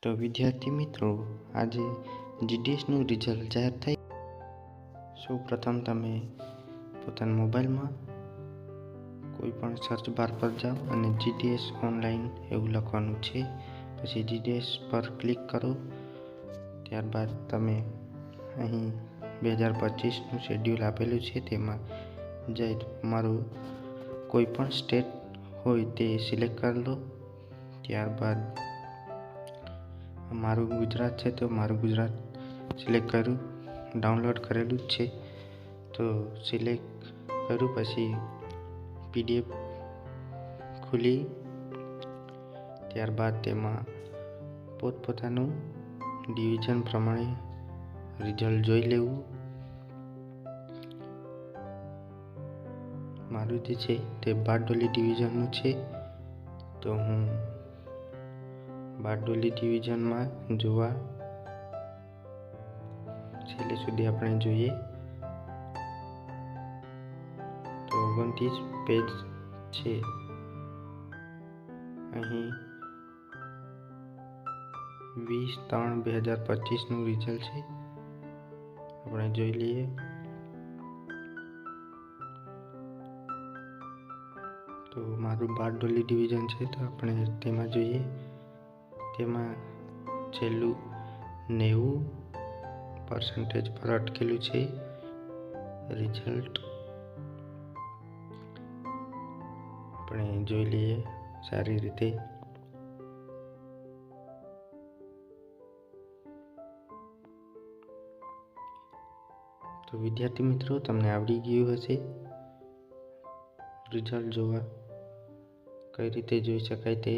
તો વિદ્યાર્થી મિત્રો, આજે જીડીએસનું રિઝલ્ટ જાહેર થઈ. સૌ પ્રથમ તમે પોતાના મોબાઈલમાં કોઈ પણ સર્ચ બાર પર જાઓ અને જીડીએસ ઓનલાઈન એવું લખવાનું છે. પછી જીડીએસ પર ક્લિક કરો. ત્યારબાદ તમે અહીં 2025નું શેડ્યુલ આપેલું છે, તેમાં જઈ તમારું કોઈ પણ સ્ટેટ હોય તે સિલેક્ટ કરી લો. ત્યારબાદ મારું ગુજરાત છે તો મારું ગુજરાત સિલેક્ટ કર્યું, ડાઉનલોડ કરેલું જ છે. તો સિલેક્ટ કર્યું પછી પીડીએફ ખુલી. ત્યારબાદ તેમાં પોતપોતાનું ડિવિઝન પ્રમાણે રિઝલ્ટ જોઈ લેવું. મારું જે છે તે બારડોલી ડિવિઝનનું છે, તો હું બારડોલી ડિવિઝનમાં જોવા છેલ્લે સુધી આપણે જોઈએ તો 29 પેજ છે. અહીં 20/3/2025નું રિઝલ્ટ છે, આપણે જોઈ લઈએ. તો મારું બારડોલી ડિવિઝન છે, તો આપણે તેમાં જોઈએ. તેમાં છેલ્લું 90% પર અટકેલું છે રિઝલ્ટ. આપણે જોઈ લઈએ સારી રીતે. તો વિદ્યાર્થી મિત્રો, તમને આવડી ગયું હશે રિઝલ્ટ જોવા કઈ રીતે જોઈ શકાય તે.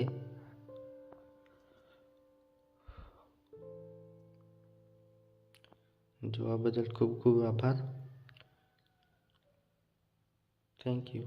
જોવા બદલ ખૂબ ખૂબ આભાર. Thank you.